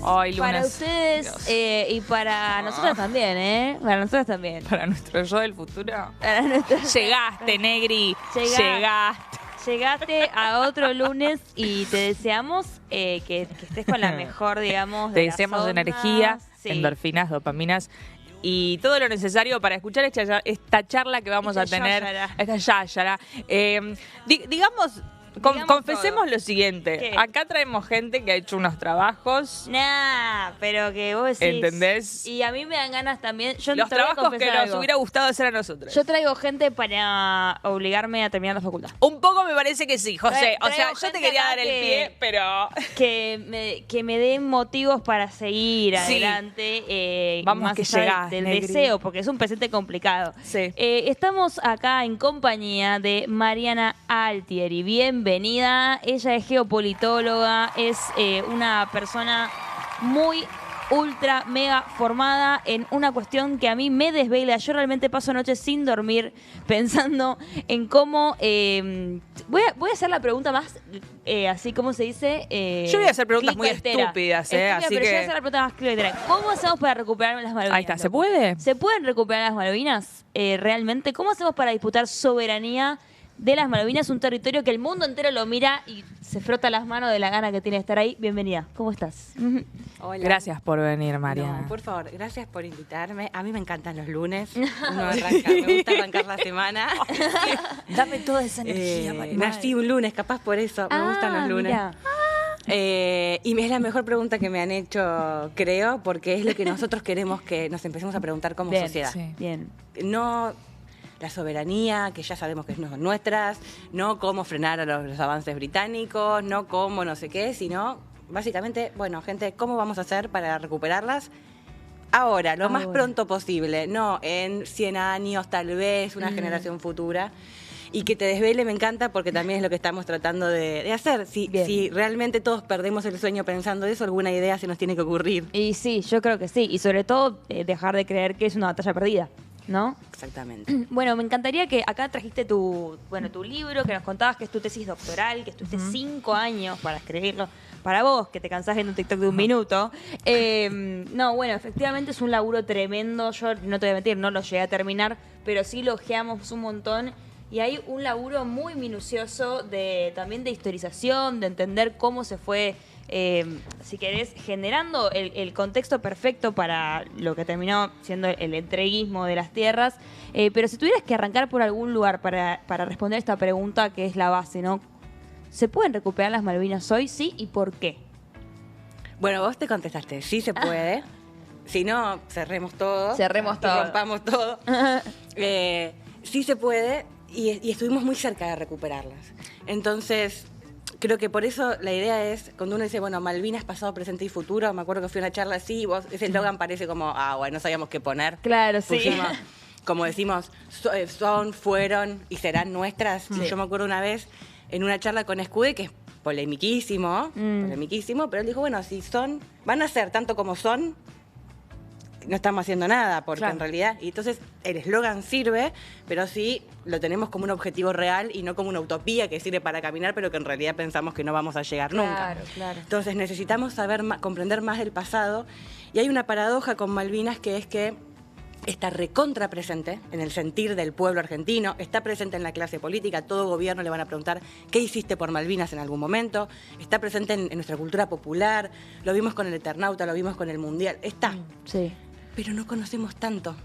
Ay, lunes. Para ustedes y para nosotros también, ¿eh? Para nosotros también. Para nuestro yo del futuro. Para nuestro... Llegaste, Negri. Llegaste. Llegaste a otro lunes y te deseamos que estés con la mejor, digamos, Te de deseamos las ondas. endorfina, Sí. endorfinas, dopaminas y todo lo necesario para escuchar esta charla que vamos a tener. Esta yáyara. Digamos, confesemos todo. lo siguiente. ¿Qué? Acá traemos gente que ha hecho unos trabajos. Nah, pero que vos decís... ¿Entendés? Y a mí me dan ganas también... Yo Los te voy a trabajos que confesar nos algo. hubiera gustado hacer a nosotros. Yo traigo gente para obligarme a terminar la facultad. Un poco me parece que sí, José. O sea, Traigo yo te gente quería acá dar el que- pie, pero... Que me den motivos para seguir Sí. adelante. Vamos, más que allá llegás, del Negri. deseo, porque es un presente complicado. Sí. Estamos acá en compañía de Mariana Altieri. Bienvenida. Ella es geopolitóloga, es una persona muy ultra mega formada en una cuestión que a mí me desvela. Yo realmente paso noches sin dormir pensando en cómo... voy a hacer la pregunta más, así como se dice... Yo voy a hacer preguntas muy clickbaitera. estúpidas, Estúpida, así pero yo voy a que... hacer la pregunta más clickbaitera. ¿Cómo hacemos para recuperar las Malvinas? Ahí está, ¿se loco? puede? ¿Se pueden recuperar las Malvinas realmente? ¿Cómo hacemos para disputar soberanía de las Malvinas, un territorio que el mundo entero lo mira y se frota las manos de la gana que tiene de estar ahí? Bienvenida, ¿cómo estás? Hola. Gracias por venir, Mariana. No, por favor, gracias por invitarme. A mí me encantan los lunes. Me gusta arrancar la semana. Dame toda esa energía, Mariana. Nací un lunes, capaz por eso. Me gustan los lunes. Mirá. Y es la mejor pregunta que me han hecho, creo, porque es lo que nosotros queremos que nos empecemos a preguntar como Bien, sociedad. sí. Bien. No la soberanía, que ya sabemos que no son nuestras, no cómo frenar a los avances británicos, no cómo no sé qué, sino básicamente, bueno, gente, ¿cómo vamos a hacer para recuperarlas? Ahora, lo más Ahora. pronto posible, no en 100 años, tal vez, una generación futura. Y que te desvele me encanta porque también es lo que estamos tratando de hacer. Bien. Si realmente todos perdemos el sueño pensando eso, alguna idea se nos tiene que ocurrir. Y sí, yo creo que sí. Y sobre todo, dejar de creer que es una batalla perdida, ¿no? Exactamente. Bueno, me encantaría que acá trajiste tu libro, que nos contabas que es tu tesis doctoral, que estuviste 5 años para escribirlo. Para vos, que te cansás viendo un TikTok de un minuto. No, bueno, efectivamente es un laburo tremendo. Yo no te voy a mentir, no lo llegué a terminar, pero sí lo ojeamos un montón. Y hay un laburo muy minucioso también de historización, de entender cómo se fue, si querés, generando el contexto perfecto para lo que terminó siendo el entreguismo de las tierras. Pero si tuvieras que arrancar por algún lugar para responder esta pregunta, que es la base, ¿no? ¿Se pueden recuperar las Malvinas hoy? Sí, ¿y por qué? Bueno, vos te contestaste, sí se puede. Si no, cerremos todo. Cerremos y todo. rompamos todo. Sí se puede y estuvimos muy cerca de recuperarlas. Entonces, creo que por eso la idea es, cuando uno dice, bueno, Malvinas, pasado, presente y futuro, me acuerdo que fui a una charla así, ese eslogan parece como, bueno, no sabíamos qué poner. Claro, sí. Pusimos, como decimos, son, fueron y serán nuestras. Sí. Yo me acuerdo una vez en una charla con Escude, que es polemiquísimo, pero él dijo, bueno, si son, van a ser tanto como son, no estamos haciendo nada, porque Claro. en realidad, y entonces el eslogan sirve, pero sí lo tenemos como un objetivo real y no como una utopía que sirve para caminar, pero que en realidad pensamos que no vamos a llegar nunca. Claro, claro. Entonces necesitamos saber comprender más del pasado, y hay una paradoja con Malvinas, que es que está recontra presente en el sentir del pueblo argentino, está presente en la clase política, todo gobierno le van a preguntar qué hiciste por Malvinas en algún momento, está presente en nuestra cultura popular, lo vimos con el Eternauta, lo vimos con el Mundial, está, Sí. pero no conocemos tanto.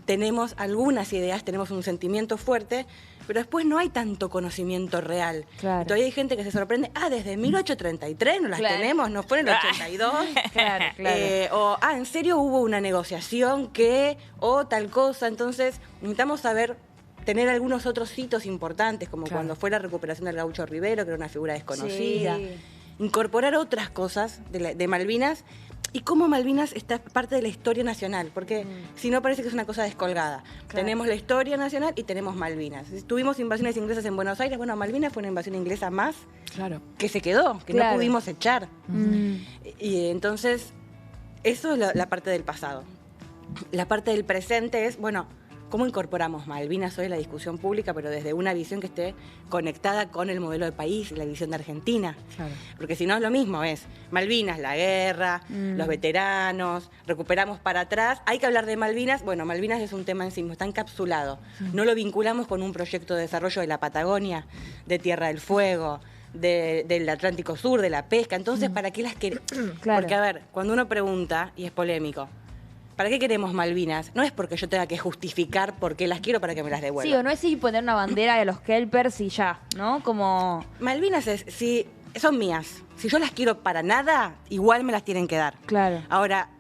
Tenemos algunas ideas, tenemos un sentimiento fuerte, pero después no hay tanto conocimiento real. Claro. Todavía hay gente que se sorprende, desde 1833 no las Claro. tenemos, no fue en el 82. Claro, claro. ¿En serio hubo una negociación o tal cosa? Entonces, necesitamos saber, tener algunos otros hitos importantes, como Claro. cuando fue la recuperación del Gaucho Rivero, que era una figura desconocida. Sí. Incorporar otras cosas de Malvinas, y cómo Malvinas está parte de la historia nacional, porque si no parece que es una cosa descolgada. Claro. Tenemos la historia nacional y tenemos Malvinas. Tuvimos invasiones inglesas en Buenos Aires, bueno, Malvinas fue una invasión inglesa más Claro. que se quedó, que Claro. no pudimos echar. Mm. Y entonces, eso es la parte del pasado. La parte del presente es, bueno, ¿cómo incorporamos Malvinas hoy en la discusión pública, pero desde una visión que esté conectada con el modelo de país y la visión de Argentina? Claro. Porque si no es lo mismo, es Malvinas, la guerra, los veteranos, recuperamos para atrás. Hay que hablar de Malvinas. Bueno, Malvinas es un tema en sí mismo, está encapsulado. No lo vinculamos con un proyecto de desarrollo de la Patagonia, de Tierra del Fuego, del Atlántico Sur, de la pesca. Entonces, ¿para qué las queremos? Claro. Porque, a ver, cuando uno pregunta, y es polémico, ¿para qué queremos Malvinas? No es porque yo tenga que justificar por qué las quiero para que me las devuelvan. Sí, o no es ir poner una bandera de los kelpers y ya, ¿no? Como... Malvinas si son mías. Si yo las quiero para nada, igual me las tienen que dar. Claro. Ahora,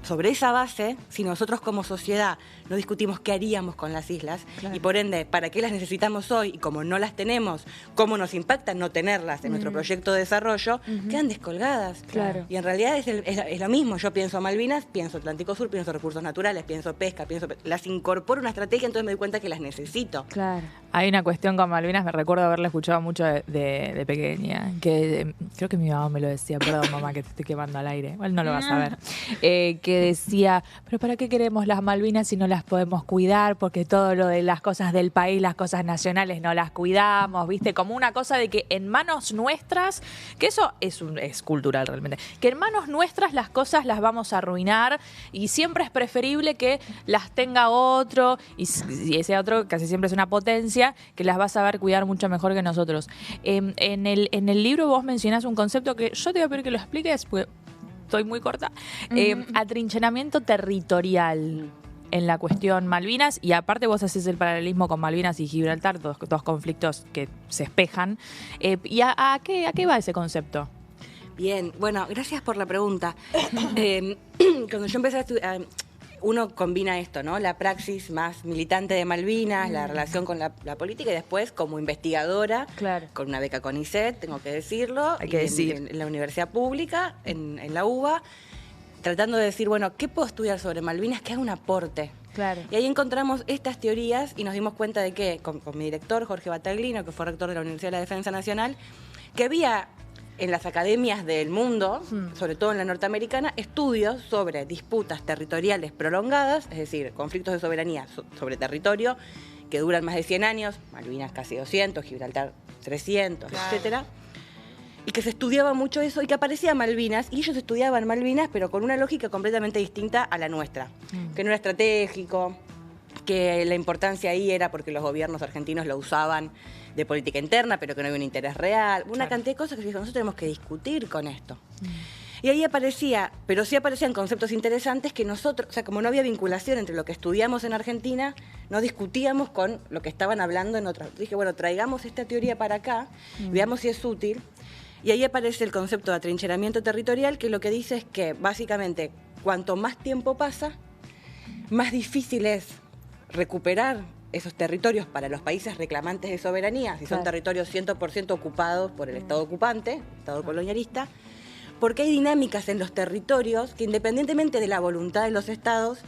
sobre esa base, si nosotros como sociedad no discutimos qué haríamos con las islas, Claro. y por ende, para qué las necesitamos hoy, y como no las tenemos, cómo nos impacta no tenerlas en nuestro proyecto de desarrollo, quedan descolgadas. Claro. Y en realidad es lo mismo. Yo pienso Malvinas, pienso Atlántico Sur, pienso recursos naturales, pienso pesca, las incorporo a una estrategia, entonces me doy cuenta que las necesito. Claro. Hay una cuestión con Malvinas, me recuerdo haberla escuchado mucho de pequeña, que creo que mi mamá me lo decía, perdón mamá que te estoy quemando al aire, igual no lo vas a ver, que decía, pero ¿para qué queremos las Malvinas si no las podemos cuidar? Porque todo lo de las cosas del país, las cosas nacionales no las cuidamos, ¿viste? Como una cosa de que en manos nuestras, que eso es cultural realmente, que en manos nuestras las cosas las vamos a arruinar y siempre es preferible que las tenga otro y ese otro casi siempre es una potencia que las va a saber cuidar mucho mejor que nosotros. En el libro vos mencionás un concepto que yo te voy a pedir que lo expliques porque estoy muy corta. Atrincheramiento territorial en la cuestión Malvinas, y aparte vos haces el paralelismo con Malvinas y Gibraltar, dos conflictos que se espejan. ¿Y a qué va ese concepto? Bien, bueno, gracias por la pregunta. Cuando yo empecé a estudiar, uno combina esto, ¿no? La praxis más militante de Malvinas, la relación con la política, y después como investigadora, Claro. con una beca CONICET, tengo que decirlo, Hay que decir. en la universidad pública, en la UBA, tratando de decir, bueno, ¿qué puedo estudiar sobre Malvinas que haga un aporte? Claro. Y ahí encontramos estas teorías y nos dimos cuenta de que, con mi director, Jorge Bataglino, que fue rector de la Universidad de la Defensa Nacional, que había en las academias del mundo, sobre todo en la norteamericana, estudios sobre disputas territoriales prolongadas, es decir, conflictos de soberanía sobre territorio que duran más de 100 años, Malvinas casi 200, Gibraltar 300, Claro. etcétera, y que se estudiaba mucho eso y que aparecía Malvinas, y ellos estudiaban Malvinas, pero con una lógica completamente distinta a la nuestra, que no era estratégico, que la importancia ahí era porque los gobiernos argentinos lo usaban de política interna, pero que no había un interés real, una Claro. cantidad de cosas que dijo, nosotros tenemos que discutir con esto. Y ahí aparecía, pero sí aparecían conceptos interesantes que nosotros, o sea, como no había vinculación entre lo que estudiamos en Argentina, no discutíamos con lo que estaban hablando en otras. Dije, bueno, traigamos esta teoría para acá, veamos si es útil. Y ahí aparece el concepto de atrincheramiento territorial, que lo que dice es que, básicamente, cuanto más tiempo pasa, más difícil es recuperar esos territorios para los países reclamantes de soberanía, si son Claro. territorios 100% ocupados por el Estado ocupante, Estado colonialista, porque hay dinámicas en los territorios que, independientemente de la voluntad de los estados,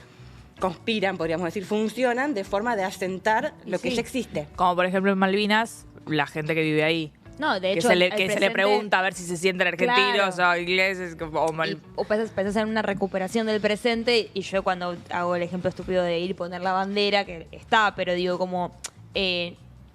conspiran, podríamos decir, funcionan de forma de asentar lo que Sí. ya existe. Como por ejemplo en Malvinas, la gente que vive ahí. No, de Que, hecho, se le, el que se le presente- pregunta a ver si se sienten argentinos Claro. o ingleses o mal. O pensás en una recuperación del presente, y yo cuando hago el ejemplo estúpido de ir y poner la bandera, que está, pero digo como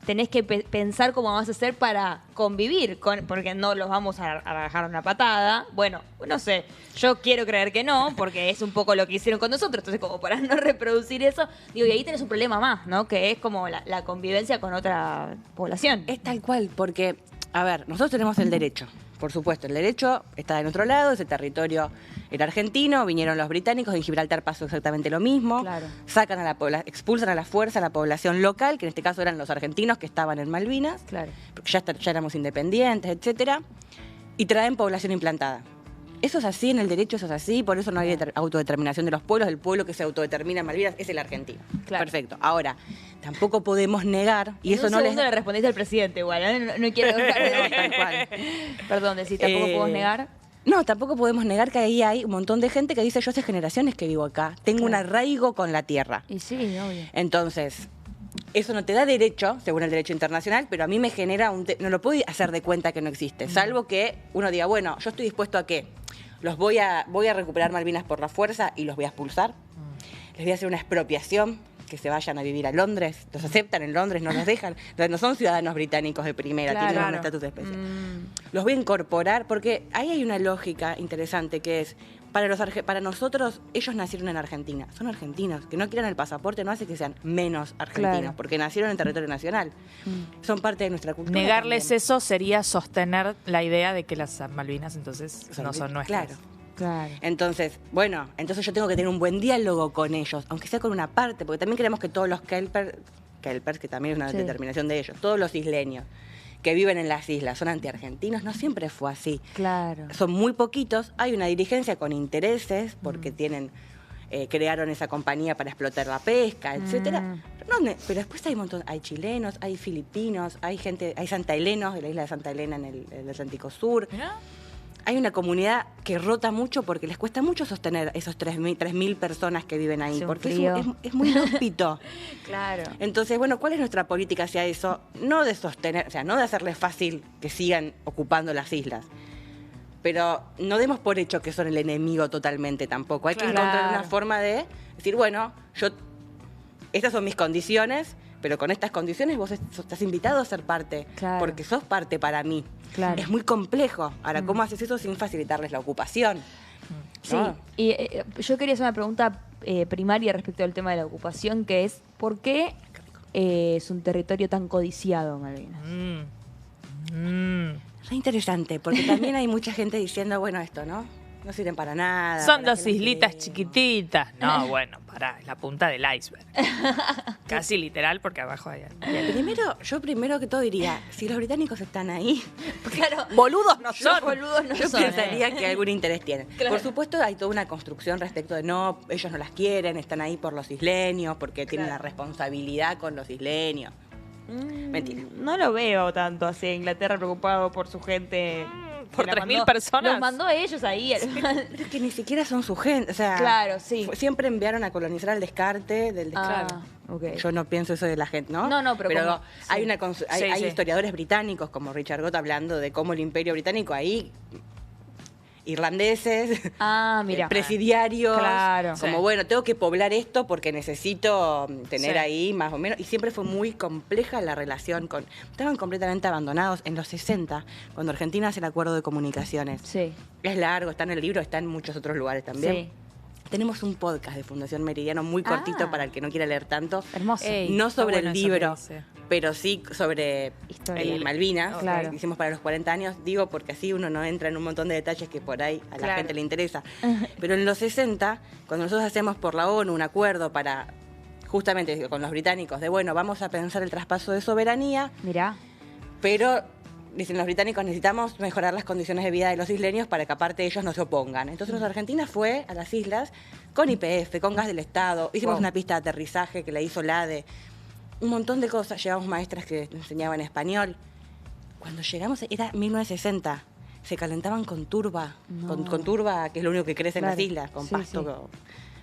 tenés que pensar cómo vas a hacer para convivir, porque no los vamos a dejar una patada. Bueno, no sé, yo quiero creer que no, porque es un poco lo que hicieron con nosotros, entonces como para no reproducir eso, digo, y ahí tenés un problema más, ¿no? Que es como la convivencia con otra población. Es tal cual, porque, a ver, nosotros tenemos el derecho, por supuesto, el derecho está del otro lado, ese territorio era argentino, vinieron los británicos, en Gibraltar pasó exactamente lo mismo, Claro. sacan expulsan a la fuerza a la población local, que en este caso eran los argentinos que estaban en Malvinas, Claro. porque ya éramos independientes, etcétera, y traen población implantada. Eso es así, en el derecho eso es así, por eso no hay autodeterminación de los pueblos. El pueblo que se autodetermina en Malvinas es el argentino. Claro. Perfecto. Ahora, tampoco podemos negar, y En eso un no les... segundo le respondiste al presidente igual, ¿eh? No quiero... No, tal cual. Perdón, decís, tampoco podemos negar. No, tampoco podemos negar que ahí hay un montón de gente que dice, yo hace generaciones que vivo acá, tengo un arraigo con la tierra. Y sí, obvio. Entonces, eso no te da derecho, según el derecho internacional, pero a mí me genera no lo puedo hacer de cuenta que no existe, salvo que uno diga, bueno, yo estoy dispuesto a que voy a recuperar Malvinas por la fuerza y los voy a expulsar. Les voy a hacer una expropiación que se vayan a vivir a Londres, los aceptan en Londres, no los dejan, entonces no son ciudadanos británicos de primera, Claro. tienen un estatus especial. Los voy a incorporar porque ahí hay una lógica interesante que es, para nosotros, ellos nacieron en Argentina, son argentinos, que no quieran el pasaporte no hace que sean menos argentinos, Claro. porque nacieron en territorio nacional, son parte de nuestra cultura. Negarles también. eso sería sostener la idea de que las Malvinas entonces no son nuestras. Claro. Claro. Entonces, bueno, entonces yo tengo que tener un buen diálogo con ellos, aunque sea con una parte, porque también queremos que todos los kelpers, que también es una Sí. determinación de ellos, todos los isleños que viven en las islas son antiargentinos, no siempre fue así. Claro. Son muy poquitos, hay una dirigencia con intereses, porque crearon esa compañía para explotar la pesca, etcétera. Pero después hay un montón, hay chilenos, hay filipinos, hay santaelenos de la isla de Santa Elena en el Atlántico Sur. Mirá. Hay una comunidad que rota mucho porque les cuesta mucho sostener esos 3.000 personas que viven ahí, Hace un porque frío. es muy inhóspito. Claro. Entonces, bueno, ¿cuál es nuestra política hacia eso? No de sostener, o sea, no de hacerles fácil que sigan ocupando las islas, pero no demos por hecho que son el enemigo totalmente tampoco. Hay que Claro. encontrar una forma de decir, bueno, estas son mis condiciones, pero con estas condiciones vos estás invitado a ser parte, Claro. porque sos parte para mí. Claro. Es muy complejo. Ahora, ¿cómo haces eso sin facilitarles la ocupación? Sí, ¿No? y yo quería hacer una pregunta primaria respecto al tema de la ocupación, que es ¿por qué es un territorio tan codiciado, Malvinas? Es interesante, porque también hay mucha gente diciendo, bueno, esto, ¿no? No sirven para nada. Son ¿para dos qué las islitas queremos? chiquititas. No, bueno, pará, es la punta del iceberg. Casi literal porque abajo hay... Yo primero que todo diría, si los británicos están ahí, Claro, Boludos no yo son. boludos no yo son, pensaría que algún interés tienen. Claro. Por supuesto, hay toda una construcción respecto de no, ellos no las quieren, están ahí por los isleños, porque tienen la responsabilidad con los isleños. Mentira. No lo veo tanto así. Inglaterra preocupado por su gente. Por Que la 3.000 mandó- personas. Los mandó a ellos ahí. Pero es que ni siquiera son su gente, o sea... Claro, sí. Siempre enviaron a colonizar al descarte del descarte. Ah, ok. Yo no pienso eso de la gente, ¿no? No, pero como- hay, sí. hay Sí. historiadores británicos como Richard Gott hablando de cómo el imperio británico ahí, irlandeses, Ah, mira. presidiarios, Claro. como Sí. bueno, tengo que poblar esto porque necesito tener Sí. ahí más o menos, y siempre fue muy compleja la relación estaban completamente abandonados en los 60, cuando Argentina hace el acuerdo de comunicaciones. Sí. Es largo, está en el libro, está en muchos otros lugares también. Sí. Tenemos un podcast de Fundación Meridiano muy cortito Ah. para el que no quiera leer tanto. Hermoso. Ey, No está sobre bueno el eso que libro, dice. pero sí sobre Historia. Malvinas, Claro. que hicimos para los 40 años. Digo porque así uno no entra en un montón de detalles que por ahí a la Claro. gente le interesa. Pero en los 60, cuando nosotros hacemos por la ONU un acuerdo para, justamente con los británicos, de bueno, vamos a pensar el traspaso de soberanía, Mirá. pero dicen los británicos, necesitamos mejorar las condiciones de vida de los isleños para que aparte ellos no se opongan. Entonces Argentina fue a las islas con YPF, con gas del Estado, hicimos Wow. una pista de aterrizaje que la hizo LADE, un montón de cosas, llevamos maestras que enseñaban español. Cuando llegamos, era 1960, se calentaban con turba, con turba, que es lo único que crece en las Claro. islas, con Sí, pasto.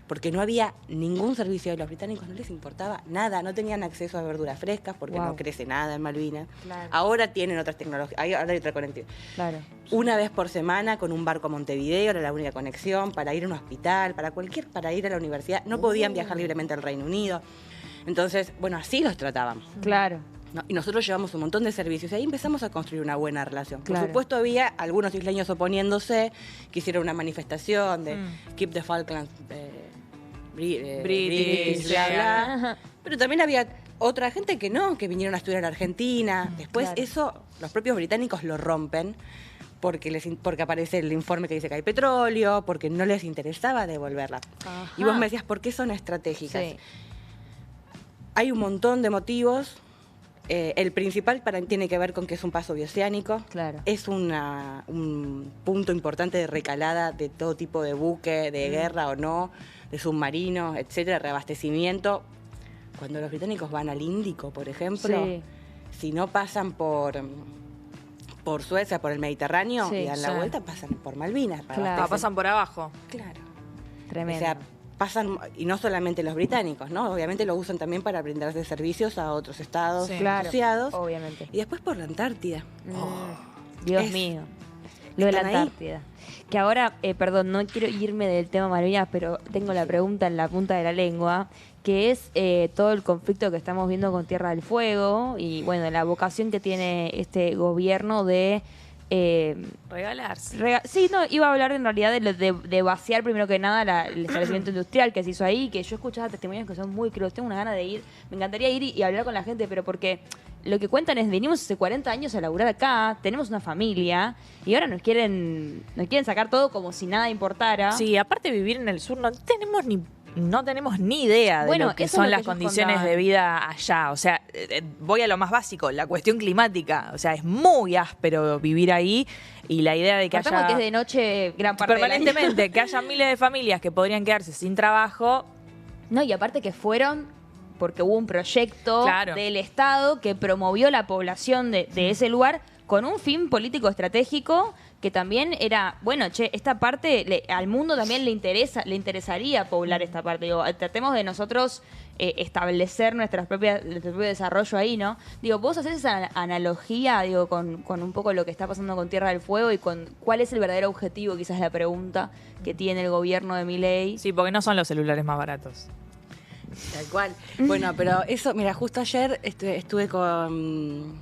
Porque no había ningún servicio de los británicos, no les importaba nada, no tenían acceso a verduras frescas porque Wow. no crece nada en Malvinas. Claro. Ahora tienen otras tecnologías, ahora hay otra conectividad. Claro. Una vez por semana con un barco a Montevideo, era la única conexión para ir a un hospital, para ir a la universidad. No podían viajar libremente al Reino Unido. Entonces, bueno, así los tratábamos. Claro. ¿No? Y nosotros llevamos un montón de servicios y ahí empezamos a construir una buena relación. Claro. Por supuesto había algunos isleños oponiéndose, que hicieron una manifestación de Keep the Falklands British, bla, bla. Ajá. Pero también había otra gente que no, que vinieron a estudiar en Argentina. Después Claro. eso, los propios británicos lo rompen porque aparece el informe que dice que hay petróleo, porque no les interesaba devolverla. Ajá. Y vos me decías, ¿por qué son estratégicas? Sí. Hay un montón de motivos. El principal tiene que ver con que es un paso bioceánico. Claro. Es un punto importante de recalada de todo tipo de buque, de guerra o no, de submarinos, etcétera, reabastecimiento. Cuando los británicos van al Índico, por ejemplo, Sí. si no pasan por Suecia, por el Mediterráneo, Sí, y dan la sí. vuelta, pasan por Malvinas. para Claro. abastecer. Pasan por abajo. Claro. Tremendo. O sea, pasan, y no solamente los británicos, ¿no? Obviamente lo usan también para brindarse servicios a otros estados Sí. claro. asociados. Obviamente. Y después por la Antártida. Dios Es- mío. Lo de la están ahí. Antártida. Que ahora, perdón, no quiero irme del tema Malvinas, pero tengo la pregunta en la punta de la lengua, que es todo el conflicto que estamos viendo con Tierra del Fuego y, bueno, la vocación que tiene este gobierno de... Regalarse. Sí, no, iba a hablar en realidad de vaciar primero que nada el establecimiento industrial que se hizo ahí, que yo escuchaba testimonios que son muy crudos, tengo una gana de ir, me encantaría ir y hablar con la gente, pero porque lo que cuentan es, venimos hace 40 años a laburar acá, tenemos una familia y ahora nos quieren sacar todo como si nada importara. Sí, aparte de vivir en el sur no tenemos ni idea de lo que son las condiciones de vida allá. O sea, voy a lo más básico, la cuestión climática. O sea, es muy áspero vivir ahí y la idea de que Contamos haya... que es de noche gran parte del año. permanentemente, que haya miles de familias que podrían quedarse sin trabajo. No, y aparte que fueron porque hubo un proyecto Claro. del Estado que promovió la población de ese lugar con un fin político estratégico que también era, bueno, esta parte al mundo también le interesaría poblar esta parte. Digo, tratemos de nosotros establecer nuestro propio desarrollo ahí, ¿no? Digo, vos haces esa analogía, digo, con un poco lo que está pasando con Tierra del Fuego y con cuál es el verdadero objetivo, quizás la pregunta que tiene el gobierno de Milei. Sí, porque no son los celulares más baratos. Tal cual. Bueno, pero eso, mira, justo ayer estuve con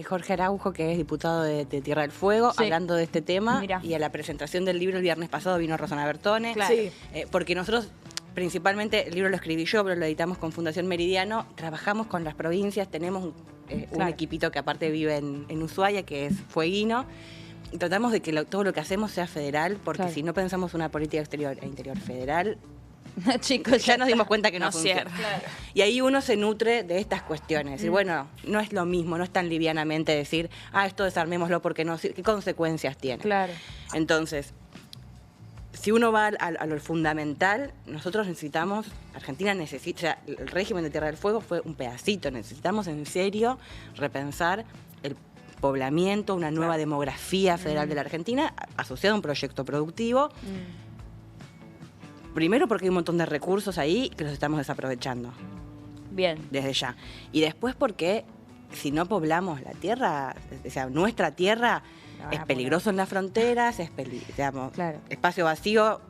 Jorge Araujo, que es diputado de Tierra del Fuego, Sí. hablando de este tema. Mirá. Y a la presentación del libro el viernes pasado vino Rosana Bertone. Claro. Sí. Porque nosotros, principalmente, el libro lo escribí yo, pero lo editamos con Fundación Meridiano. Trabajamos con las provincias, tenemos un Claro. equipito que aparte vive en Ushuaia, que es fueguino. Y tratamos de que todo lo que hacemos sea federal, porque Claro. si no pensamos una política exterior e interior federal, Chicos, ya nos dimos cuenta que no, No funciona. cierra. Claro. Y ahí uno se nutre de estas cuestiones. Y bueno, no es lo mismo, no es tan livianamente decir, esto desarmémoslo porque no, ¿qué consecuencias tiene? Claro. Entonces, si uno va a lo fundamental, nosotros necesitamos, Argentina necesita, o sea, el régimen de Tierra del Fuego fue un pedacito, necesitamos en serio repensar el poblamiento, una nueva demografía federal de la Argentina asociada a un proyecto productivo. Primero porque hay un montón de recursos ahí que los estamos desaprovechando Bien. desde ya. Y después porque si no poblamos la tierra, o sea, nuestra tierra La van es a peligroso en las fronteras, digamos, Claro. espacio vacío,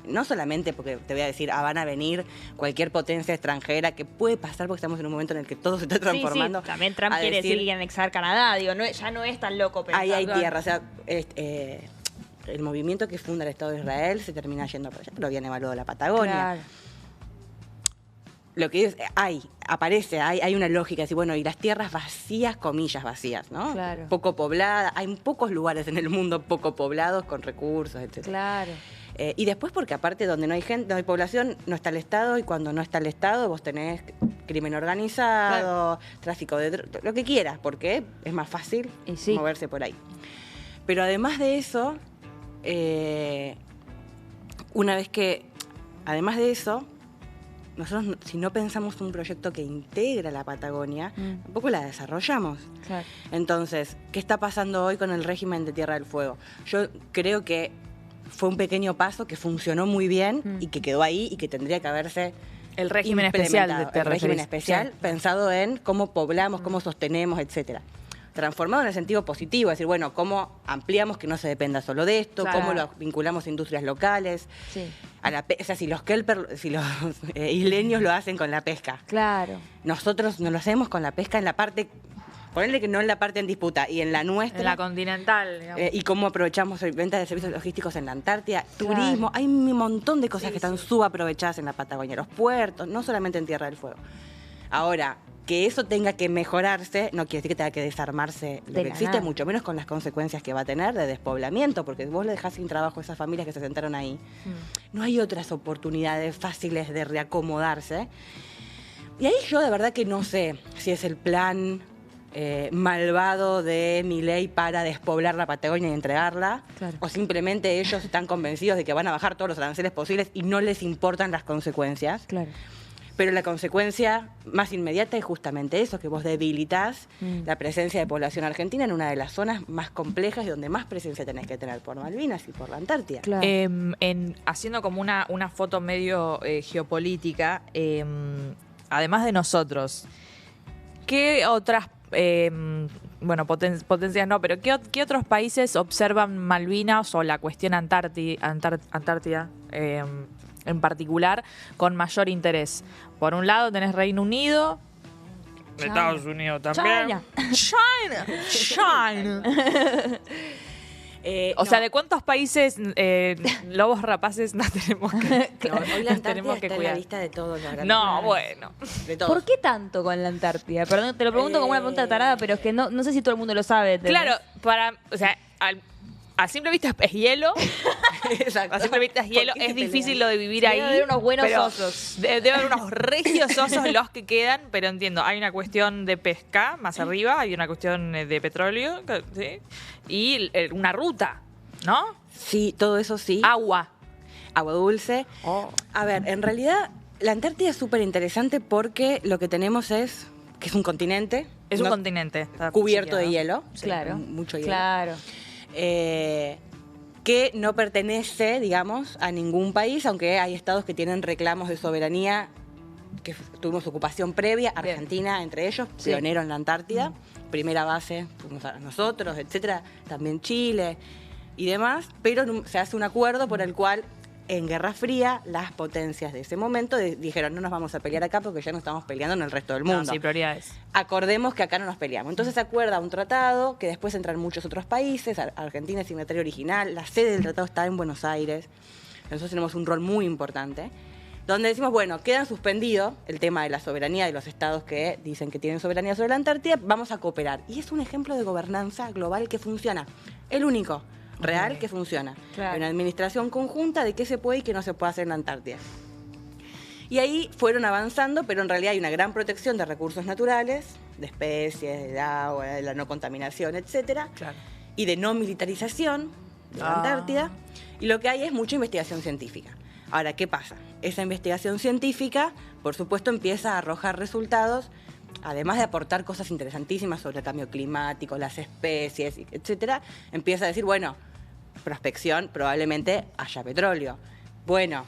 no solamente porque te voy a decir, van a venir cualquier potencia extranjera, que puede pasar porque estamos en un momento en el que todo se está transformando. Sí, sí. También Trump a quiere decir que quiere anexar Canadá. Digo, ya no es tan loco pensar. ahí hay tierra, o sea, el movimiento que funda el Estado de Israel se termina yendo por allá, pero habían evaluado la Patagonia. Claro. Lo que es, hay una lógica, así, bueno, y las tierras vacías, comillas vacías, ¿no? Claro. Poco pobladas, hay pocos lugares en el mundo poco poblados con recursos, etc. Claro. Y después porque aparte donde no hay gente, no hay población, no está el Estado, y cuando no está el Estado vos tenés crimen organizado, tráfico de drogas, lo que quieras, porque es más fácil Y sí. moverse por ahí. Pero además de eso, además de eso, nosotros si no pensamos un proyecto que integra la Patagonia, tampoco la desarrollamos. Claro. Entonces, ¿qué está pasando hoy con el régimen de Tierra del Fuego? Yo creo que fue un pequeño paso que funcionó muy bien y que quedó ahí y que tendría que haberse El régimen especial de implementado. El régimen especial Sí. pensado en cómo poblamos, cómo sostenemos, etcétera. Transformado en el sentido positivo, es decir, bueno, cómo ampliamos que no se dependa solo de esto, Claro. cómo lo vinculamos a industrias locales, Sí. o sea, si los isleños lo hacen con la pesca, Claro. nosotros no lo hacemos con la pesca en la parte, ponerle que no en la parte en disputa, y en la nuestra. En la continental, digamos. Y cómo aprovechamos venta de servicios logísticos en la Antártida, Claro. turismo, hay un montón de cosas que están subaprovechadas en la Patagonia, los puertos, no solamente en Tierra del Fuego. Ahora, que eso tenga que mejorarse, no quiere decir que tenga que desarmarse lo De que la existe, nada. mucho menos con las consecuencias que va a tener de despoblamiento, porque vos le dejás sin trabajo a esas familias que se sentaron ahí. No hay otras oportunidades fáciles de reacomodarse. Y ahí yo de verdad que no sé si es el plan malvado de Milei para despoblar la Patagonia y entregarla, Claro. o simplemente ellos están convencidos de que van a bajar todos los aranceles posibles y no les importan las consecuencias. Claro. Pero la consecuencia más inmediata es justamente eso, que vos debilitas la presencia de población argentina en una de las zonas más complejas y donde más presencia tenés que tener por Malvinas y por la Antártida. Claro. Haciendo como una foto medio geopolítica, además de nosotros, ¿qué otras bueno, potencias no, pero ¿qué otros países observan Malvinas o la cuestión Antártida en particular con mayor interés? Por un lado tenés Reino Unido, Estados Unidos también. China. O sea, ¿de cuántos países lobos rapaces nos tenemos que No, hoy la nos tenemos Antártida que está en la cuidar? lista de todos los grandes. No, bueno. De todos. ¿Por qué tanto con la Antártida? Perdón, te lo pregunto como una pregunta tarada, pero es que no sé si todo el mundo lo sabe. ¿entendés? Claro, o sea, a simple vista es hielo. Exacto. A simple vista es hielo. ¿Por qué Es se difícil pelean? lo de vivir Debe ahí. haber unos buenos pero osos. Debe haber unos regios osos los que quedan, pero entiendo. Hay una cuestión de pesca más arriba, hay una cuestión de petróleo, ¿sí? Y una ruta, ¿no? Sí, todo eso sí. Agua. Agua dulce. Oh. A ver, en realidad la Antártida es súper interesante porque lo que tenemos es que es un continente. Es un no- continente. Está cubierto de chequeado. hielo. Sí, Claro. Mucho hielo. Claro. Que no pertenece, digamos, a ningún país, aunque hay estados que tienen reclamos de soberanía, que tuvimos ocupación previa, Bien. Argentina entre ellos, Sí. pionero en la Antártida, primera base fuimos nosotros, etcétera, también Chile y demás, pero se hace un acuerdo por el cual en Guerra Fría las potencias de ese momento dijeron no nos vamos a pelear acá porque ya no estamos peleando en el resto del mundo. No, sí, prioridades. Acordemos que acá no nos peleamos. Entonces se acuerda un tratado que después entran muchos otros países. Argentina es signatario original. La sede del tratado está en Buenos Aires. Nosotros tenemos un rol muy importante. Donde decimos, bueno, quedan suspendido el tema de la soberanía de los estados que dicen que tienen soberanía sobre la Antártida. Vamos a cooperar. Y es un ejemplo de gobernanza global que funciona. El único real que funciona. Claro. Hay una administración conjunta de qué se puede y qué no se puede hacer en la Antártida. Y ahí fueron avanzando, pero en realidad hay una gran protección de recursos naturales, de especies, del agua, de la no contaminación, etcétera, Claro. y de no militarización de la Ah. Antártida. Y lo que hay es mucha investigación científica. Ahora, ¿qué pasa? Esa investigación científica, por supuesto, empieza a arrojar resultados, además de aportar cosas interesantísimas sobre el cambio climático, las especies, etcétera, empieza a decir, bueno, prospección, probablemente haya petróleo. Bueno,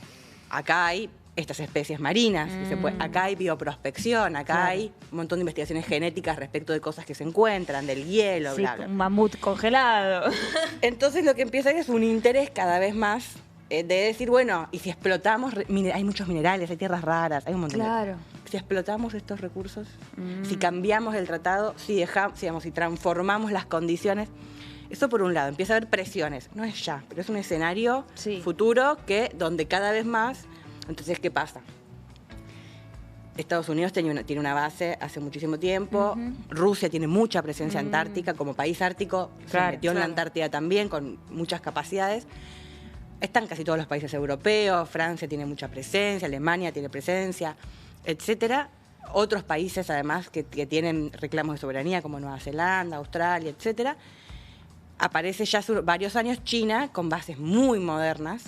acá hay estas especies marinas, acá hay bioprospección, acá Claro. hay un montón de investigaciones genéticas respecto de cosas que se encuentran, del hielo, Sí, bla, bla. un mamut congelado. Entonces lo que empieza es un interés cada vez más de decir, bueno, y si explotamos, hay muchos minerales, hay tierras raras, hay un montón Claro. de... Si explotamos estos recursos, si cambiamos el tratado, si dejamos, digamos, si transformamos las condiciones, eso por un lado, empieza a haber presiones, no es ya, pero es un escenario Sí. futuro donde cada vez más, entonces, ¿qué pasa? Estados Unidos tiene una base hace muchísimo tiempo. Rusia tiene mucha presencia antártica. Como país ártico, Claro, se metió en la claro. Antártida también, con muchas capacidades. Están casi todos los países europeos. Francia tiene mucha presencia, Alemania tiene presencia, etcétera. Otros países, además, que tienen reclamos de soberanía, como Nueva Zelanda, Australia, etcétera. Aparece ya hace varios años China, con bases muy modernas,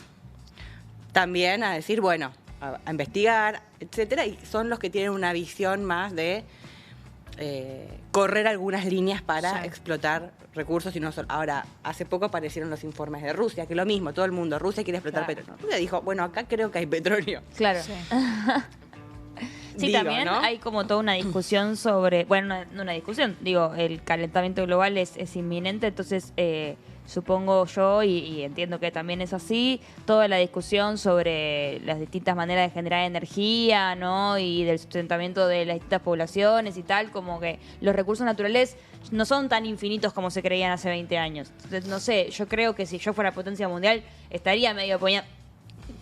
también a decir, bueno, a investigar, etcétera, y son los que tienen una visión más de correr algunas líneas para Sí. explotar recursos y no solo. Ahora, hace poco aparecieron los informes de Rusia, que lo mismo, todo el mundo, Rusia quiere explotar Claro. petróleo. Rusia dijo, bueno, acá creo que hay petróleo. Claro. Sí. Sí, Digo, también ¿no? hay como toda una discusión sobre, bueno, no una discusión, digo, el calentamiento global es inminente, entonces supongo yo, y entiendo que también es así, toda la discusión sobre las distintas maneras de generar energía, ¿no? Y del sustentamiento de las distintas poblaciones y tal, como que los recursos naturales no son tan infinitos como se creían hace 20 años. Entonces, no sé, yo creo que si yo fuera potencia mundial, estaría medio apoyando...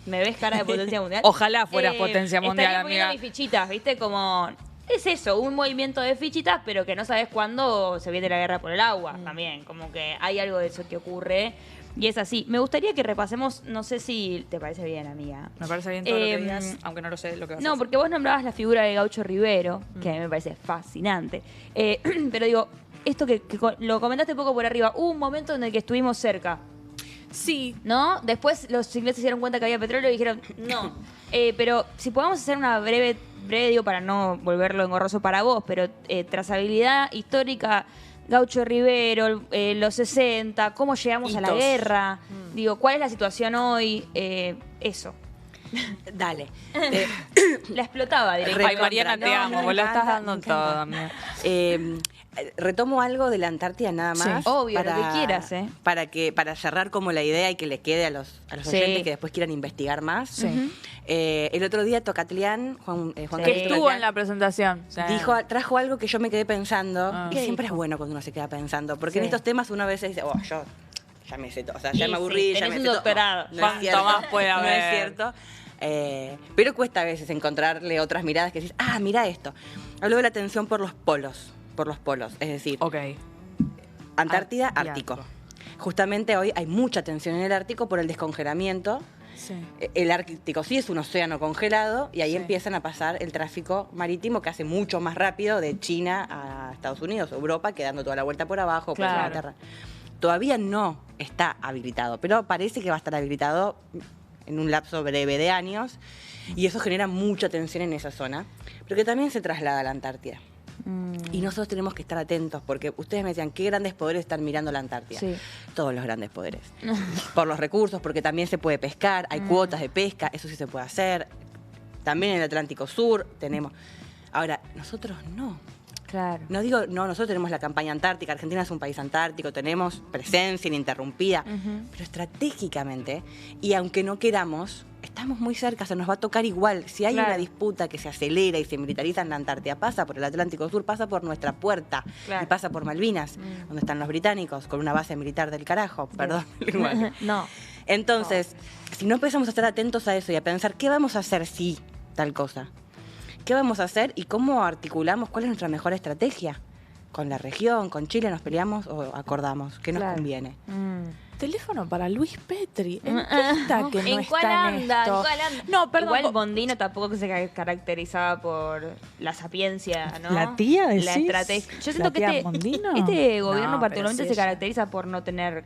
¿Me ves cara de potencia mundial? Ojalá fueras potencia mundial, estaría poniendo amiga. mis fichitas, ¿viste? Como... Es eso, un movimiento de fichitas, pero que no sabes cuándo se viene la guerra por el agua también. Como que hay algo de eso que ocurre. Y es así. Me gustaría que repasemos, no sé si te parece bien, amiga. Me parece bien todo lo que Em, digas, aunque no lo sé lo que vas a No, hacer. porque vos nombrabas la figura de Gaucho Rivero, que a mí me parece fascinante. Pero digo, esto que lo comentaste un poco por arriba, hubo un momento en el que estuvimos cerca. Sí. ¿No? Después los ingleses se dieron cuenta que había petróleo y dijeron, no. Pero si podemos hacer una breve, digo, para no volverlo engorroso para vos, pero trazabilidad histórica, Gaucho Rivero, los 60, cómo llegamos a la Hitos. guerra, digo, ¿cuál es la situación hoy? Eso. Dale. La explotaba directamente. Ay, Mariana, te No, amo. me Vos lo estás encanta, dando me encanta. todo, amiga. Retomo algo de la Antártida nada más. Sí. Obvio, lo que quieras, ¿eh? Para cerrar como la idea y que le quede a los Sí. oyentes que después quieran investigar más. Sí. El otro día Tocatlián, Juan Que Carlos estuvo Tocatlián, en la presentación. Sí. trajo algo que yo me quedé pensando. Ah. Y ¿Qué siempre dijo? es bueno cuando uno se queda pensando. Porque Sí. en estos temas uno a veces dice, yo ya me sé todo. O sea, ya Y me sí, aburrí, ya tenés me un sé todo. doctorado. No es ¿Cuánto cierto. más puede No haber? es cierto. Pero cuesta a veces encontrarle otras miradas que dices, mira esto. Hablo de la tensión por los polos. Es decir, Ok. Antártida, Y Ártico. Justamente hoy hay mucha tensión en el Ártico por el descongelamiento. Sí. El Ártico sí es un océano congelado y ahí Sí. empiezan a pasar el tráfico marítimo que hace mucho más rápido de China a Estados Unidos, Europa, quedando toda la vuelta por abajo, por Claro. Inglaterra. Todavía no está habilitado, pero parece que va a estar habilitado en un lapso breve de años y eso genera mucha tensión en esa zona, pero que también se traslada a la Antártida. Y nosotros tenemos que estar atentos, porque ustedes me decían, ¿qué grandes poderes están mirando la Antártida? Sí. Todos los grandes poderes. Por los recursos, porque también se puede pescar, hay cuotas de pesca, eso sí se puede hacer. También en el Atlántico Sur tenemos... Ahora, nosotros no. Claro. No digo, no, nosotros tenemos la campaña antártica, Argentina es un país antártico, tenemos presencia ininterrumpida, pero estratégicamente, y aunque no queramos, estamos muy cerca, se nos va a tocar igual. Si hay Claro. una disputa que se acelera y se militariza en la Antártida, pasa por el Atlántico Sur, pasa por nuestra puerta, Claro. y pasa por Malvinas, donde están los británicos, con una base militar del carajo, perdón el lenguaje. No. Entonces, si no empezamos a estar atentos a eso y a pensar, ¿qué vamos a hacer si tal cosa? ¿Qué vamos a hacer y cómo articulamos? ¿Cuál es nuestra mejor estrategia? ¿Con la región, con Chile nos peleamos o acordamos? ¿Qué nos Claro. conviene? Teléfono para Luis Petri. ¿En qué está que no ¿En está cuál anda? en esto? ¿En cuál anda? No, perdón. Igual Bondino tampoco se caracterizaba por la sapiencia, ¿no? ¿La tía decís? La estrategia. Yo siento ¿La que tía Mondino? este gobierno No, particularmente pero se sí ella. caracteriza por no tener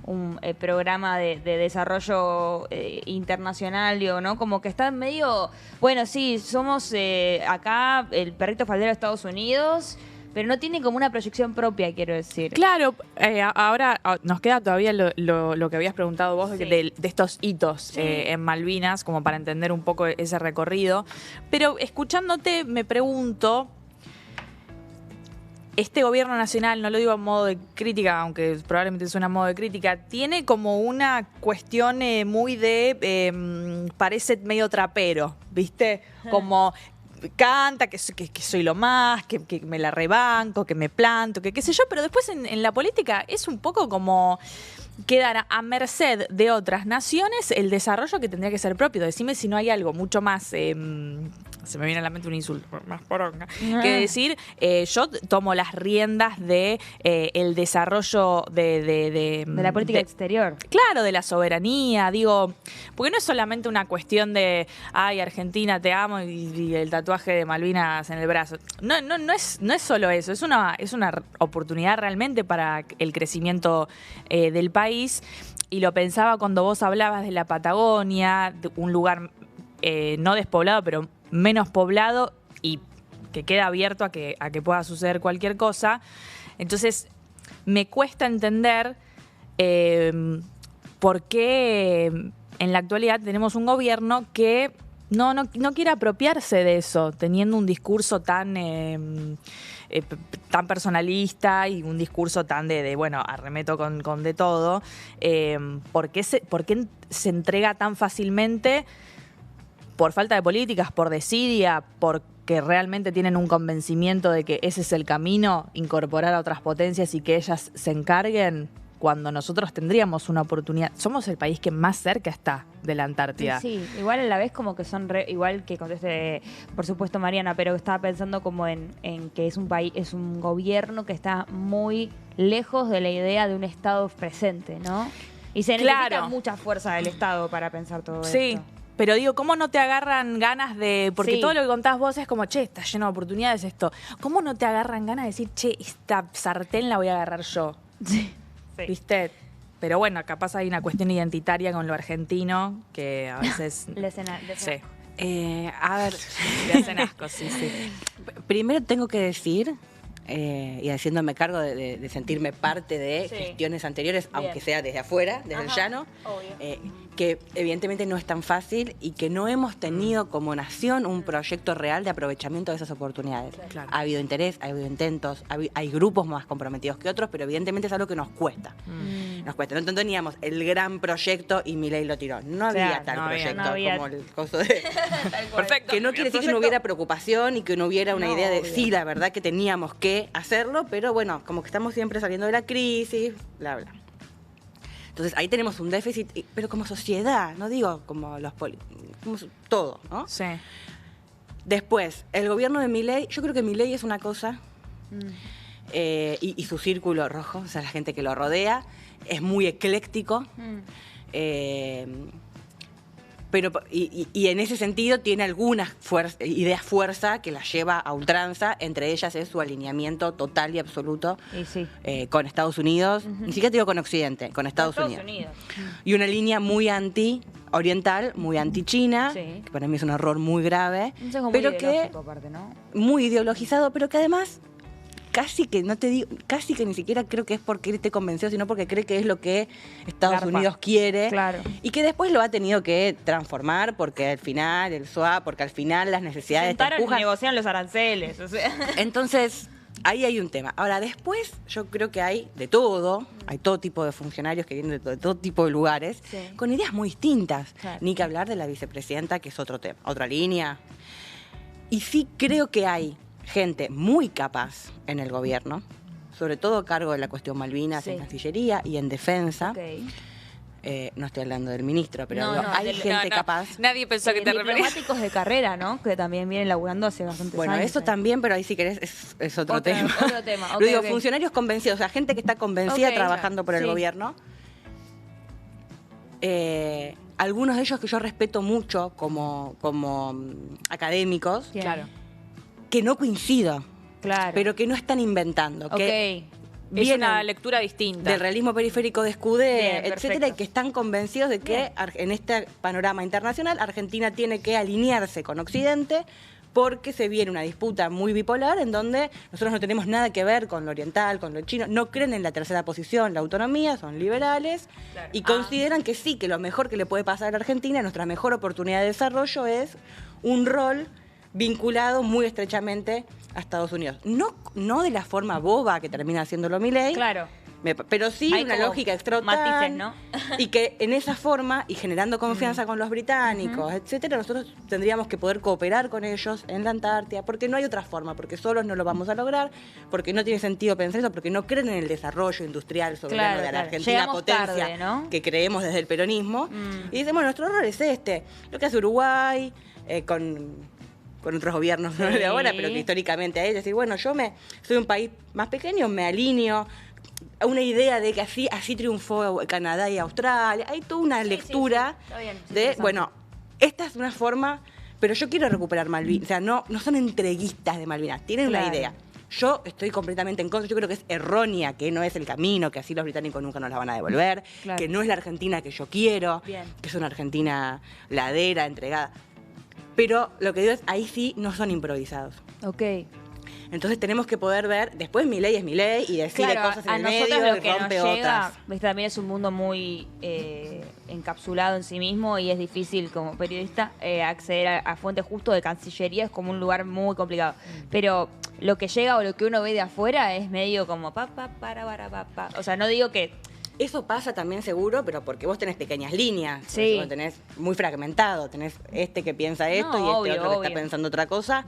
un programa de desarrollo internacional, digo, ¿no? Como que está medio... Bueno, sí, somos acá el perrito faldero de Estados Unidos, pero no tiene como una proyección propia, quiero decir. Claro, ahora nos queda todavía lo que habías preguntado vos Sí. de estos hitos Sí. en Malvinas, como para entender un poco ese recorrido. Pero escuchándote me pregunto, este gobierno nacional, no lo digo a modo de crítica, aunque probablemente suena a modo de crítica, tiene como una cuestión muy de, parece medio trapero, ¿viste? Como... canta, que soy lo más, que me la rebanco, que me planto, que qué sé yo, pero después en la política es un poco como quedar a merced de otras naciones el desarrollo que tendría que ser propio. Decime si no hay algo mucho más, se me viene a la mente un insulto, más poronga, que decir, yo tomo las riendas de el desarrollo De la política exterior. Claro, de la soberanía, digo, porque no es solamente una cuestión de, ay, Argentina, te amo, y el tatuaje de Malvinas en el brazo. No es solo eso, es una oportunidad realmente para el crecimiento del país. Y lo pensaba cuando vos hablabas de la Patagonia, de un lugar no despoblado, pero menos poblado y que queda abierto a que pueda suceder cualquier cosa. Entonces, me cuesta entender por qué en la actualidad tenemos un gobierno que no quiere apropiarse de eso, teniendo un discurso tan personalista y un discurso tan de bueno, arremeto con de todo. ¿Por qué se entrega tan fácilmente? Por falta de políticas, por desidia, porque realmente tienen un convencimiento de que ese es el camino, incorporar a otras potencias y que ellas se encarguen, cuando nosotros tendríamos una oportunidad. Somos el país que más cerca está de la Antártida. Sí, igual a la vez como que son igual que conteste, por supuesto, Mariana, pero estaba pensando como en que es un país, es un gobierno que está muy lejos de la idea de un Estado presente, ¿no? Y se necesita Claro. mucha fuerza del Estado para pensar todo Sí, esto. pero digo, ¿cómo no te agarran ganas de...? Porque Sí. todo lo que contás vos es como, che, está lleno de oportunidades esto. ¿Cómo no te agarran ganas de decir, che, esta sartén la voy a agarrar yo? Sí. ¿Viste? Pero bueno, capaz hay una cuestión identitaria con lo argentino que a veces... Sí, A ver, le hacen asco, sí. primero tengo que decir y haciéndome cargo de sentirme parte de Sí. gestiones anteriores, Bien. aunque sea desde afuera, desde el Ajá, llano, obvio. que evidentemente no es tan fácil y que no hemos tenido como nación un proyecto real de aprovechamiento de esas oportunidades. Claro. Ha habido interés, ha habido intentos, hay grupos más comprometidos que otros, pero evidentemente es algo que nos cuesta. Nos cuesta. No teníamos el gran proyecto y Milei lo tiró. No había Claro, tal no había, proyecto no había. como el coso de... Perfecto. Que no quiere decir que no hubiera preocupación y que no hubiera una No, idea de obvio. sí, la verdad que teníamos que hacerlo, pero bueno, como que estamos siempre saliendo de la crisis, bla, bla. Entonces ahí tenemos un déficit, pero como sociedad, no digo como los como todo, ¿no? Sí. Después, el gobierno de Milei, yo creo que Milei es una cosa, y su círculo rojo, o sea, la gente que lo rodea, es muy ecléctico. Pero y en ese sentido tiene algunas ideas fuerza que las lleva a ultranza, entre ellas es su alineamiento total y absoluto Y sí. con Estados Unidos, ni siquiera digo con Occidente, con Estados Unidos. Y una línea muy anti-oriental, muy anti-China, Sí. que para mí es un error muy grave, Eso es como pero muy que ideológico, aparte, ¿no? muy ideologizado, pero que además casi que no te digo, casi que ni siquiera creo que es porque él esté convencido, sino porque cree que es lo que Estados Garpa. Unidos quiere. Claro. Y que después lo ha tenido que transformar porque al final el swap, porque al final las necesidades te Sentaron y empujan. negociaron los aranceles, o sea. Entonces, ahí hay un tema. Ahora, después yo creo que hay de todo, hay todo tipo de funcionarios que vienen de todo tipo de lugares, Sí. con ideas muy distintas. Claro. Ni que hablar de la vicepresidenta, que es otro tema, otra línea. Y sí creo que hay gente muy capaz en el gobierno, sobre todo a cargo de la cuestión Malvinas, Sí. en Cancillería y en Defensa. Ok. No estoy hablando del ministro, pero No, digo, no, hay del- gente capaz. Nadie pensó que te referías. Diplomáticos de carrera, ¿no? Que también vienen laburando hace bastantes Bueno, años. eso también, pero ahí si querés es otro tema. Otro tema. Lo Ok, digo, ok. funcionarios convencidos, o sea, gente que está convencida Ok, trabajando por el sí. gobierno. Algunos de ellos que yo respeto mucho como académicos, Bien. Claro. que no coincido, Claro. pero que no están inventando, Ok. que Es vienen una lectura distinta. del realismo periférico de Escudé, Bien, etcétera, perfecto. y que están convencidos de que Bien. en este panorama internacional Argentina tiene que alinearse con Occidente porque se viene una disputa muy bipolar en donde nosotros no tenemos nada que ver con lo oriental, con lo chino, no creen en la tercera posición, la autonomía, son liberales Claro. y consideran que sí, que lo mejor que le puede pasar a Argentina, nuestra mejor oportunidad de desarrollo es un rol vinculado muy estrechamente a Estados Unidos. No de la forma boba que termina haciéndolo Milei, Claro. pero sí Hay una como lógica extra-OTAN, matices, ¿no? y que en esa forma, y generando confianza con los británicos, etcétera, nosotros tendríamos que poder cooperar con ellos en la Antártida, porque no hay otra forma, porque solos no lo vamos a lograr, porque no tiene sentido pensar eso, porque no creen en el desarrollo industrial soberano Claro, de la claro. Argentina Llegamos potencia tarde, ¿no? que creemos desde el peronismo. Mm. Y dicen, bueno, nuestro rol es este, lo que hace Uruguay, con otros gobiernos no Sí. de ahora, pero que históricamente a ellos, decir, bueno, soy un país más pequeño, me alineo a una idea de que así triunfó Canadá y Australia. Hay toda una lectura sí. Está bien, sí, de, interesante. bueno, esta es una forma, pero yo quiero recuperar Malvinas. O sea, no son entreguistas de Malvinas, tienen una Claro. idea. Yo estoy completamente en contra, yo creo que es errónea, que no es el camino, que así los británicos nunca nos la van a devolver, Claro. que no es la Argentina que yo quiero, Bien. que es una Argentina ladera, entregada. Pero lo que digo es, ahí sí no son improvisados. Ok. Entonces tenemos que poder ver, después mi ley es mi ley y decide Claro, cosas en a el nosotros medio lo y que rompe nos llega, otras. viste, también es un mundo muy encapsulado en sí mismo y es difícil como periodista acceder a fuentes justo de Cancillería, es como un lugar muy complicado. Pero lo que llega o lo que uno ve de afuera es medio como pa. O sea, no digo que Eso pasa también seguro, pero porque vos tenés pequeñas líneas. Sí. Vos tenés muy fragmentado. Tenés este que piensa esto No, y este obvio, otro que obvio. está pensando otra cosa.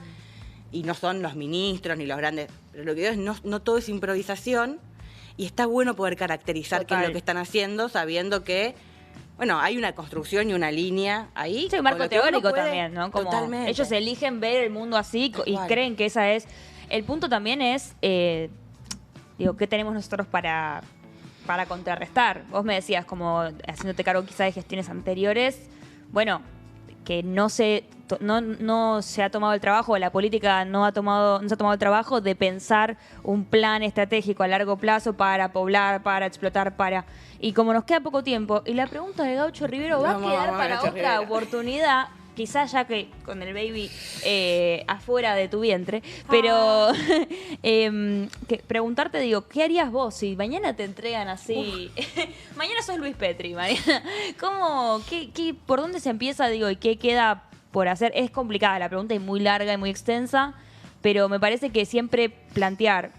Y no son los ministros ni los grandes. Pero lo que digo es, no todo es improvisación. Y está bueno poder caracterizar qué es Total. lo que están haciendo, sabiendo que, bueno, hay una construcción y una línea ahí. sí, un con marco lo que uno teórico puede- también, ¿no? Como Totalmente. ellos eligen ver el mundo así Tal y cual. creen que esa es. El punto también es, digo, ¿qué tenemos nosotros para contrarrestar? Vos me decías, como haciéndote cargo quizá de gestiones anteriores, bueno, que no se ha tomado el trabajo, la política no se ha tomado el trabajo de pensar un plan estratégico a largo plazo para poblar, para explotar, y como nos queda poco tiempo, y la pregunta de Gaucho Rivero va a Vamos, quedar vamos, para Gaucho otra Rivero. oportunidad, quizás ya que con el baby afuera de tu vientre, pero preguntarte, digo, ¿qué harías vos si mañana te entregan así? Mañana sos Luis Petri, Mariana. ¿Cómo, por dónde se empieza, digo, y qué queda por hacer? Es complicada la pregunta y muy larga y muy extensa, pero me parece que siempre plantear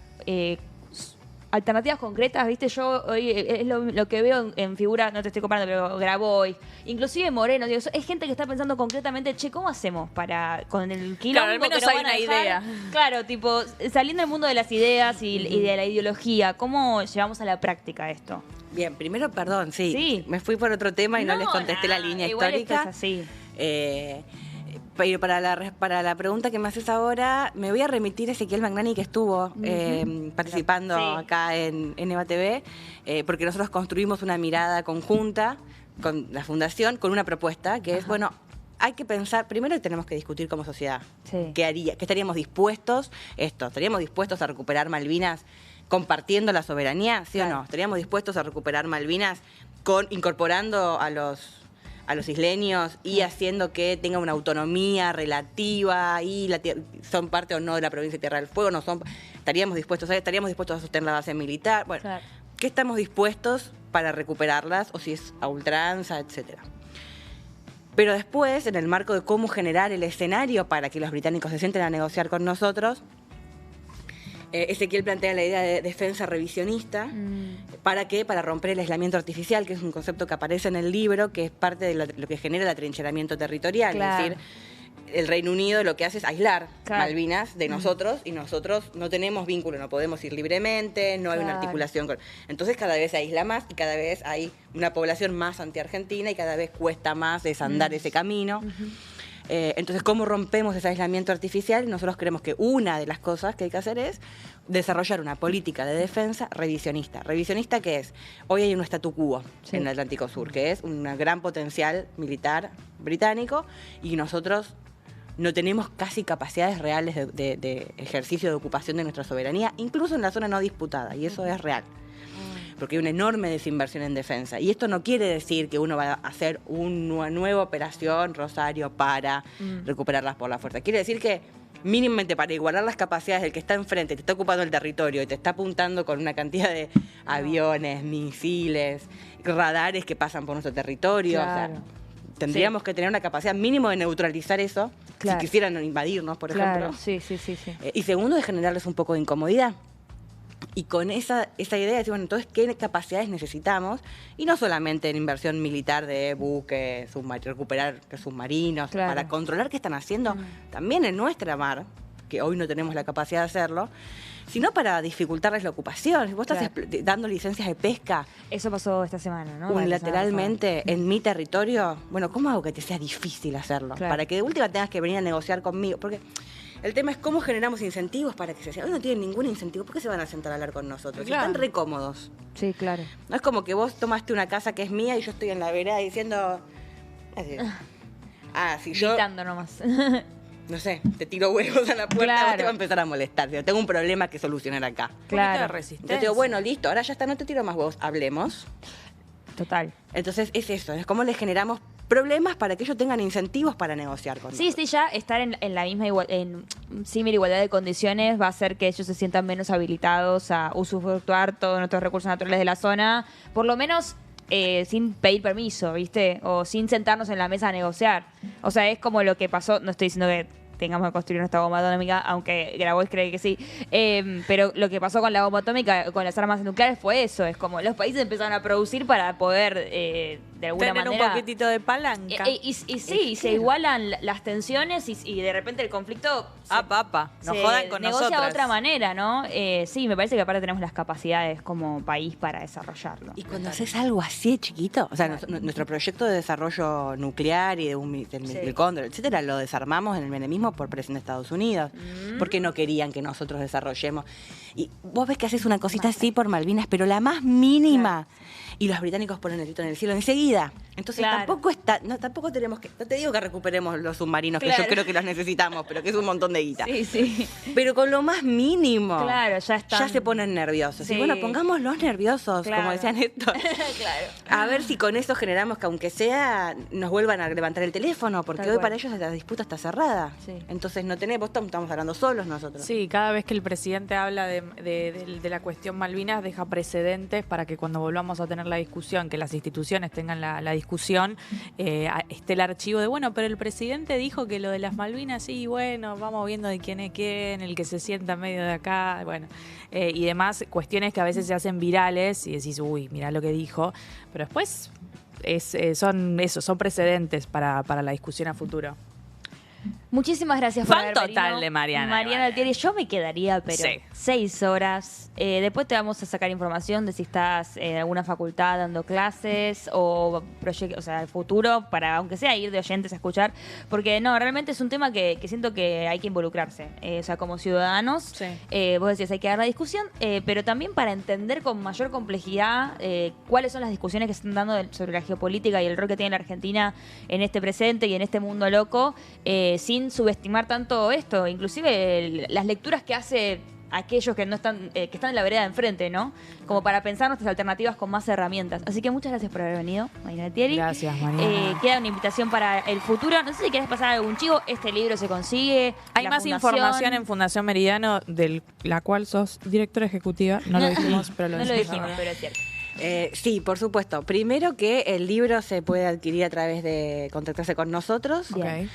alternativas concretas, ¿viste? Yo hoy es lo que veo en figuras, no te estoy comparando, pero Grabois, inclusive Moreno, digo, es gente que está pensando concretamente, che, ¿cómo hacemos con el quilombo? Claro, al menos que nos hay van a una dejar? idea. Claro, tipo, saliendo del mundo de las ideas y de la ideología, ¿cómo llevamos a la práctica esto? Bien, primero, perdón, Sí. me fui por otro tema y no les contesté la línea igual histórica. esto es así. Pero para la pregunta que me haces ahora, me voy a remitir a Ezequiel Magnani, que estuvo participando acá en Eva TV, porque nosotros construimos una mirada conjunta con la Fundación, con una propuesta que es, bueno, hay que pensar, primero tenemos que discutir como sociedad. Sí. ¿Qué estaríamos dispuestos? ¿Estaríamos dispuestos a recuperar Malvinas compartiendo la soberanía? ¿Sí o no? ¿Estaríamos dispuestos a recuperar Malvinas incorporando a los isleños y haciendo que tenga una autonomía relativa y son parte o no de la provincia de Tierra del Fuego? ¿Estaríamos dispuestos a sostener la base militar? Bueno, Claro. ¿qué estamos dispuestos para recuperarlas o si es a ultranza, etcétera? Pero después, en el marco de cómo generar el escenario para que los británicos se sienten a negociar con nosotros, Ezequiel plantea la idea de defensa revisionista. ¿Para qué? Para romper el aislamiento artificial, que es un concepto que aparece en el libro, que es parte de lo que genera el atrincheramiento territorial. Claro. Es decir, el Reino Unido lo que hace es aislar Claro. Malvinas de nosotros y nosotros no tenemos vínculo, no podemos ir libremente, no hay una Claro. articulación. Entonces cada vez se aísla más y cada vez hay una población más anti-argentina y cada vez cuesta más desandar ese camino. Entonces, ¿cómo rompemos ese aislamiento artificial? Nosotros creemos que una de las cosas que hay que hacer es desarrollar una política de defensa revisionista. ¿Revisionista qué es? Hoy hay un statu quo en el Atlántico Sur, que es un gran potencial militar británico y nosotros no tenemos casi capacidades reales de ejercicio de ocupación de nuestra soberanía, incluso en la zona no disputada, y eso es real. Porque hay una enorme desinversión en defensa. Y esto no quiere decir que uno va a hacer una nueva operación, Rosario, para recuperarlas por la fuerza. Quiere decir que mínimamente para igualar las capacidades del que está enfrente, te está ocupando el territorio y te está apuntando con una cantidad de aviones, misiles, radares que pasan por nuestro territorio. Claro. O sea, tendríamos que tener una capacidad mínimo de neutralizar eso, Claro. si quisieran invadirnos, por ejemplo. Sí. Y segundo, de generarles un poco de incomodidad. Y con esa idea de decir, bueno, entonces, ¿qué capacidades necesitamos? Y no solamente en inversión militar de buques, recuperar submarinos, Claro. para controlar qué están haciendo también en nuestra mar, que hoy no tenemos la capacidad de hacerlo, sino para dificultarles la ocupación. Si vos estás dando licencias de pesca Eso pasó esta semana, ¿no? unilateralmente en mi territorio, bueno, ¿cómo hago que te sea difícil hacerlo? Claro. Para que de última tengas que venir a negociar conmigo. Porque el tema es cómo generamos incentivos para que se hagan. Hoy no tienen ningún incentivo. ¿Por qué se van a sentar a hablar con nosotros? Claro. Están re cómodos. Sí, claro. No es como que vos tomaste una casa que es mía y yo estoy en la vereda diciendo... si yo, Gritando nomás. no sé, te tiro huevos a la puerta, Claro. vos te va a empezar a molestar. Yo tengo un problema que solucionar acá. Claro. Entonces digo, bueno, listo, ahora ya está, no te tiro más huevos, hablemos. Total. Entonces es eso, es cómo les generamos problemas para que ellos tengan incentivos para negociar con nosotros. Sí, ya estar en la misma similar igualdad de condiciones va a hacer que ellos se sientan menos habilitados a usufructuar todos nuestros recursos naturales de la zona, por lo menos sin pedir permiso, ¿viste? O sin sentarnos en la mesa a negociar. O sea, es como lo que pasó, no estoy diciendo que tengamos que construir nuestra bomba atómica, aunque Grabois cree que sí, pero lo que pasó con la bomba atómica, con las armas nucleares, fue eso, es como los países empezaron a producir para poder, de alguna Tener manera... un poquitito de palanca. Y sí, se igualan las tensiones y de repente el conflicto Nos se jodan con negocia nosotras. de otra manera, ¿no? Sí, me parece que aparte tenemos las capacidades como país para desarrollarlo. Y cuando haces algo así de chiquito, o sea, nuestro proyecto de desarrollo nuclear y del Cóndor, etcétera, lo desarmamos en el menemismo por presión de Estados Unidos, porque no querían que nosotros desarrollemos. Y vos ves que haces una cosita así por Malvinas, pero la más mínima. Y los británicos ponen el grito en el cielo enseguida. Entonces tampoco tenemos que, no te digo que recuperemos los submarinos, que yo creo que los necesitamos, pero que es un montón de guita. Sí, sí. Pero con lo más mínimo, Claro, ya están. ya se ponen nerviosos. Sí. Y bueno, pongámoslos nerviosos, Claro. como decían estos. Claro. A ver si con eso generamos que, aunque sea, nos vuelvan a levantar el teléfono, porque Tal hoy cual. para ellos la disputa está cerrada. Sí. Entonces no tenemos, estamos hablando solos nosotros. Sí, cada vez que el presidente habla de la cuestión Malvinas deja precedentes para que cuando volvamos a tener la discusión, que las instituciones tengan la discusión, esté el archivo de, bueno, pero el presidente dijo que lo de las Malvinas, sí, bueno, vamos viendo de quién es quién, el que se sienta medio de acá, bueno, y demás cuestiones que a veces se hacen virales y decís, uy, mirá lo que dijo, pero después son precedentes para la discusión a futuro. Muchísimas gracias Fan por haber total venido. de Mariana, Mariana igual. Altieri, yo me quedaría, pero Sí. 6 horas. Después te vamos a sacar información de si estás en alguna facultad dando clases o proyectos, o sea, el futuro, para aunque sea ir de oyentes a escuchar, porque no, realmente es un tema que siento que hay que involucrarse. O sea, como ciudadanos, Sí. vos decías, hay que dar la discusión, pero también para entender con mayor complejidad cuáles son las discusiones que se están dando sobre la geopolítica y el rol que tiene la Argentina en este presente y en este mundo loco, sin subestimar tanto esto, inclusive las lecturas que hace aquellos que no están, que están en la vereda de enfrente, ¿no? Como para pensar nuestras alternativas con más herramientas. Así que muchas gracias por haber venido, Mariana Altieri. Gracias, Mariana. Queda una invitación para el futuro. No sé si querés pasar algún chivo. Este libro se consigue. Hay la más fundación. información en Fundación Meridiano, de la cual sos directora ejecutiva. No lo dijimos, pero lo No lo decimos dijimos, ahora. pero es cierto. Sí, por supuesto. Primero que el libro se puede adquirir a través de contactarse con nosotros, Bien.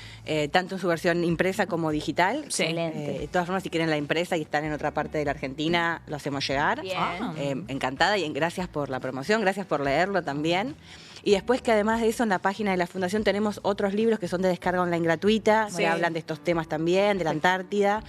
tanto en su versión impresa como digital. Excelente. De todas formas, si quieren la impresa y están en otra parte de la Argentina, lo hacemos llegar. Bien. Ah. Encantada y gracias por la promoción, gracias por leerlo también. Y después que además de eso en la página de la Fundación tenemos otros libros que son de descarga online gratuita, Sí. que hablan de estos temas también, de la Antártida.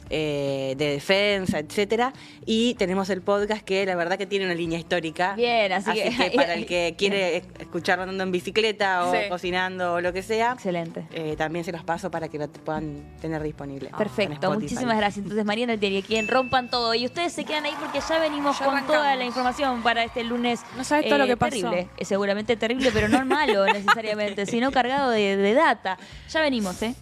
De defensa, etcétera, y tenemos el podcast que la verdad que tiene una línea histórica. Bien, así que- para el que quiere escucharlo andando en bicicleta o Sí. cocinando o lo que sea, Excelente. también se los paso para que lo puedan tener disponible. en Perfecto, Spotify. muchísimas gracias. Entonces, Mariana Altieri, quien rompan todo. Y ustedes se quedan ahí porque ya venimos Ya con arrancamos. toda la información para este lunes. No sabes todo lo que pasó. Terrible, seguramente terrible, pero no malo necesariamente, sino cargado de data. Ya venimos, ¿eh?